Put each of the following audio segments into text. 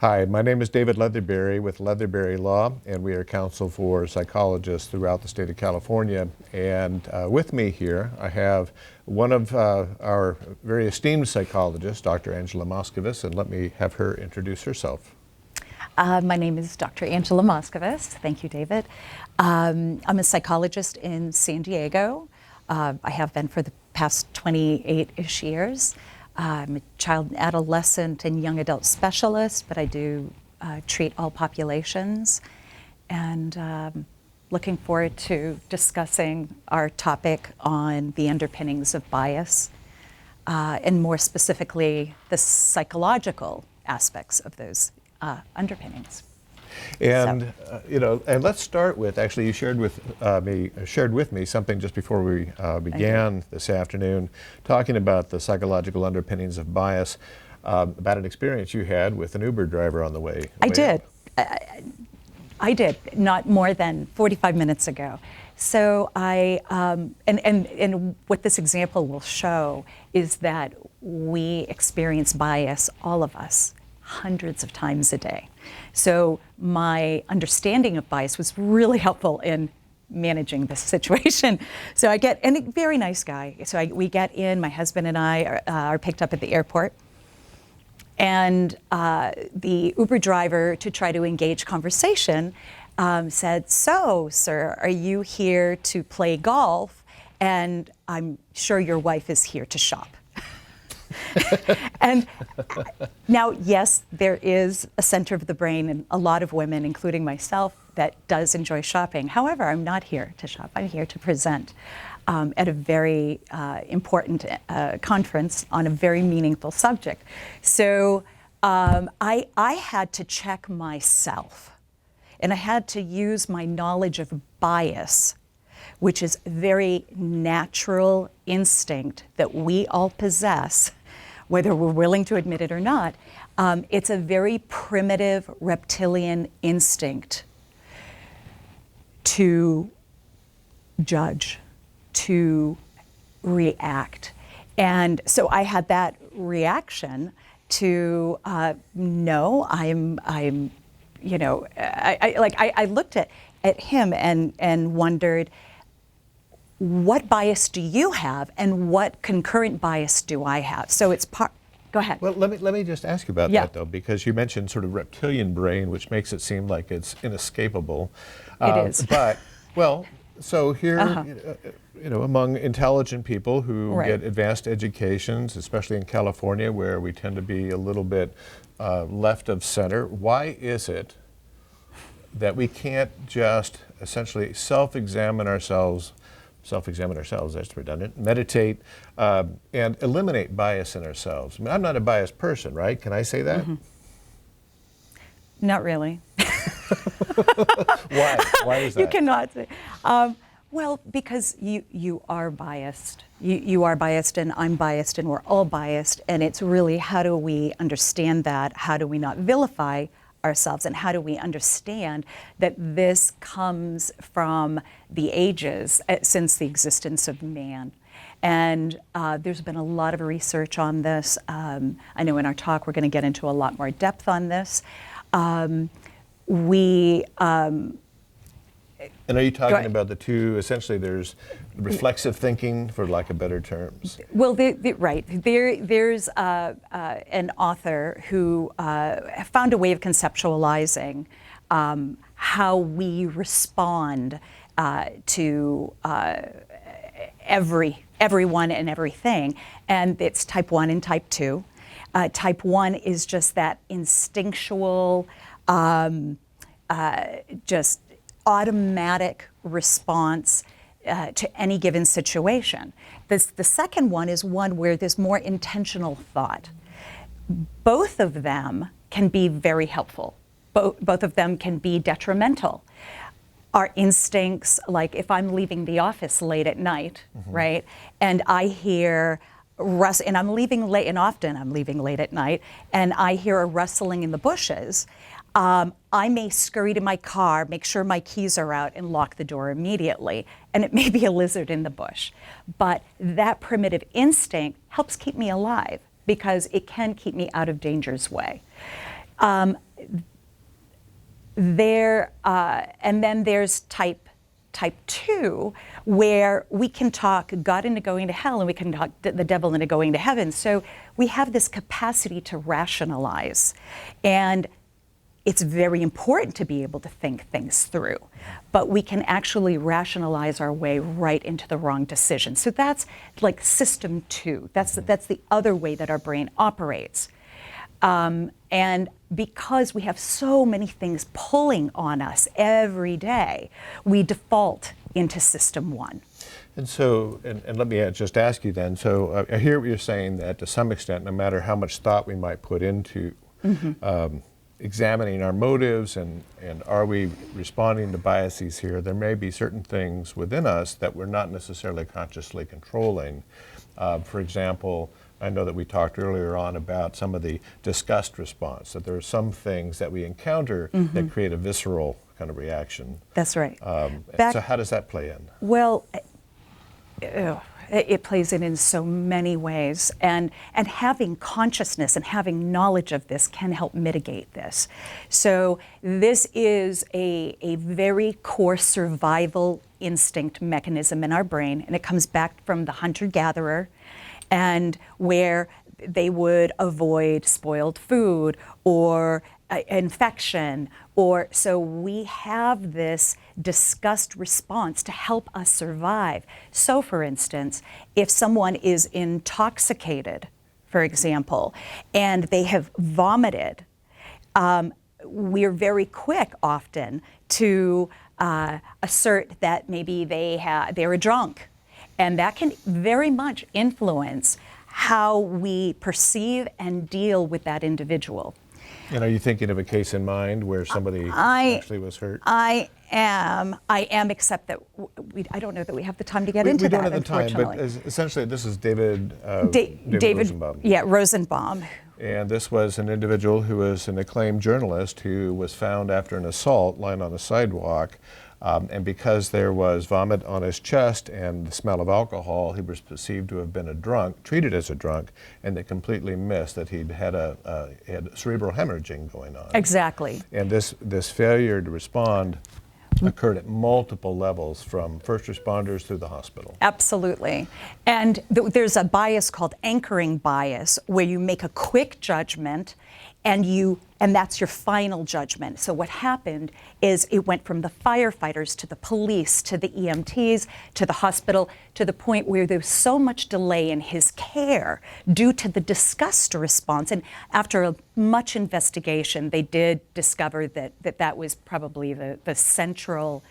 Hi, my name is David Leatherberry with Leatherberry Law, and we are counsel for psychologists throughout the state of California. And with me here, I have one of our very esteemed psychologists, Dr. Angela Moskovis, and let me have her introduce herself. My name is Dr. Angela Moskovis. Thank you, David. I'm a psychologist in San Diego. I have been for the past 28-ish years. I'm a child and adolescent and young adult specialist, but I do treat all populations. And looking forward to discussing our topic on the underpinnings of bias, and more specifically, the psychological aspects of those underpinnings. And and let's start with, actually, you shared with me something just before we began this afternoon, talking about the psychological underpinnings of bias, about an experience you had with an Uber driver on the way. I did. I did, not more than 45 minutes ago. So and what this example will show is that we experience bias, all of us, hundreds of times a day. So my understanding of bias was really helpful in managing this situation. So I get, and a very nice guy. So we get in, my husband and I are picked up at the airport. And the Uber driver, to try to engage conversation, said, "So, sir, are you here to play golf? And I'm sure your wife is here to shop." And now, yes, there is a center of the brain in a lot of women, including myself, that does enjoy shopping. However, I'm not here to shop. I'm here to present at a very important conference on a very meaningful subject. So I had to check myself, and I had to use my knowledge of bias, which is a very natural instinct that we all possess, whether we're willing to admit it or not. It's a very primitive reptilian instinct to judge, to react. And so I had that reaction to no, I looked at him and wondered, what bias do you have, and what concurrent bias do I have? So it's part. Go ahead. Well, let me just ask you about that, though, because you mentioned sort of reptilian brain, which makes it seem like it's inescapable. It is. But so here, among intelligent people who get advanced educations, especially in California, where we tend to be a little bit left of center, why is it that we can't just essentially self-examine ourselves, that's redundant, meditate, and eliminate bias in ourselves? I mean, I'm not a biased person, right? Can I say that? Mm-hmm. Not really. Why? Why is that? You cannot say. Well, because you are biased. You are biased, and I'm biased, and we're all biased. And it's really, how do we understand that? How do we not vilify ourselves, and how do we understand that this comes from the ages, since the existence of man? And there's been a lot of research on this. I know in our talk we're going to get into a lot more depth on this. And are you talking about the two, essentially there's reflexive thinking, for lack of better terms? Well, right. There's an author who found a way of conceptualizing how we respond to everyone and everything. And it's type 1 and type 2. Type 1 is just that instinctual, just automatic response to any given situation. The second one is one where there's more intentional thought. Both of them can be very helpful. Both of them can be detrimental. Our instincts, like if I'm leaving the office late at night, right, and I hear and I'm leaving late, and often I'm leaving late at night, and I hear a rustling in the bushes, I may scurry to my car, make sure my keys are out, and lock the door immediately. And it may be a lizard in the bush. But that primitive instinct helps keep me alive because it can keep me out of danger's way. And then there's type 2, where we can talk God into going to hell and we can talk the devil into going to heaven. So we have this capacity to rationalize. And it's very important to be able to think things through, but we can actually rationalize our way right into the wrong decision. So that's like system 2. That's the other way that our brain operates. And because we have so many things pulling on us every day, we default into system 1. And so, and let me just ask you then, so I hear what you're saying, that to some extent, no matter how much thought we might put into examining our motives and are we responding to biases here, there may be certain things within us that we're not necessarily consciously controlling. For example, I know that we talked earlier on about some of the disgust response, that there are some things that we encounter that create a visceral kind of reaction. That's right. So how does that play in? Well, it plays in so many ways, and having consciousness and having knowledge of this can help mitigate this. So this is a very core survival instinct mechanism in our brain, and it comes back from the hunter-gatherer, and where they would avoid spoiled food or infection, or so we have this disgust response to help us survive. So for instance, if someone is intoxicated, for example, and they have vomited, we're very quick often to assert that maybe they were drunk, and that can very much influence how we perceive and deal with that individual. And are you thinking of a case in mind where somebody actually was hurt? I am, except that I don't know that we have the time to get into that, we don't have the time, but essentially this is David Rosenbaum. Yeah, Rosenbaum. And this was an individual who was an acclaimed journalist who was found after an assault lying on a sidewalk. And because there was vomit on his chest and the smell of alcohol, he was perceived to have been a drunk, treated as a drunk, and they completely missed that he'd had had cerebral hemorrhaging going on. Exactly. And this failure to respond occurred at multiple levels, from first responders through the hospital. Absolutely. And there's a bias called anchoring bias, where you make a quick judgment and that's your final judgment. So what happened is it went from the firefighters to the police to the EMTs to the hospital, to the point where there was so much delay in his care due to the disgust response. And after much investigation, they did discover that was probably the central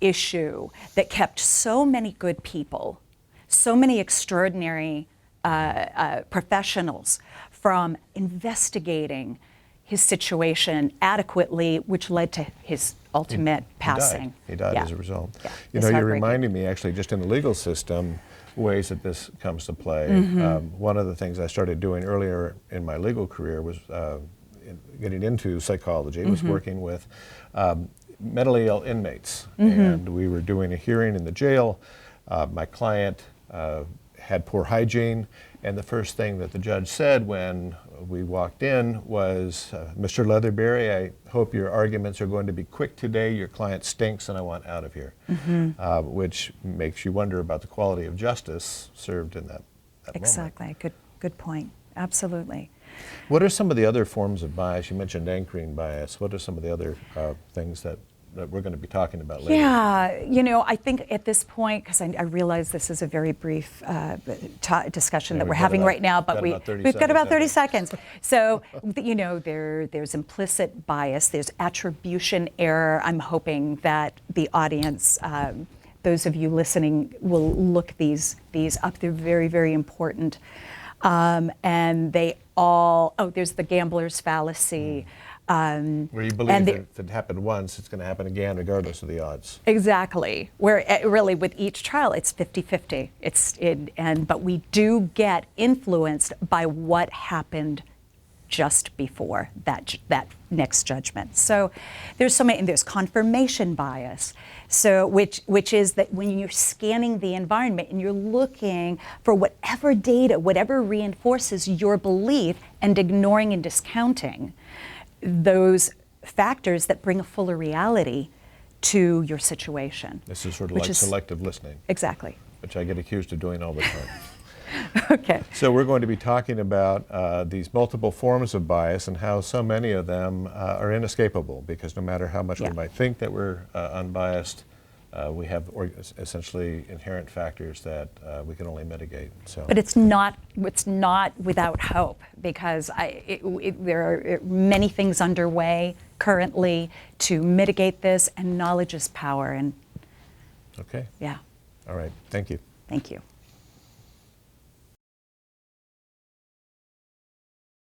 issue that kept so many good people, so many extraordinary professionals from investigating his situation adequately, which led to his ultimate passing. He died as a result. Yeah. You know, you're reminding me, actually, just in the legal system, ways that this comes to play. One of the things I started doing earlier in my legal career was getting into psychology, was working with mentally ill inmates. And we were doing a hearing in the jail. My client had poor hygiene, and the first thing that the judge said when we walked in was, Mr. Leatherberry, I hope your arguments are going to be quick today. Your client stinks and I want out of here. Which makes you wonder about the quality of justice served in that Exactly. moment. Good point. Absolutely. What are some of the other forms of bias? You mentioned anchoring bias. What are some of the other things that we're going to be talking about later? Yeah, you know, I think at this point, because I realize this is a very brief discussion that we're having right now, but we've got about 30 seconds. So, you know, there's implicit bias, there's attribution error. I'm hoping that the audience, those of you listening, will look these up. They're very, very important. And they all, there's the gambler's fallacy. Where you believe that if it happened once, it's going to happen again, regardless of the odds. Exactly. Where really with each trial, it's 50-50. But we do get influenced by what happened just before that next judgment. So there's so many, and there's confirmation bias. So which is that when you're scanning the environment and you're looking for whatever data, whatever reinforces your belief, and ignoring and discounting those factors that bring a fuller reality to your situation. This is sort of like selective listening. Exactly. Which I get accused of doing all the time. Okay. So we're going to be talking about these multiple forms of bias and how so many of them are inescapable, because no matter how much we might think that we're unbiased, we have essentially inherent factors that we can only mitigate. So. But it's not without hope, because there are many things underway currently to mitigate this, and knowledge is power. And okay. yeah. All right. Thank you. Thank you.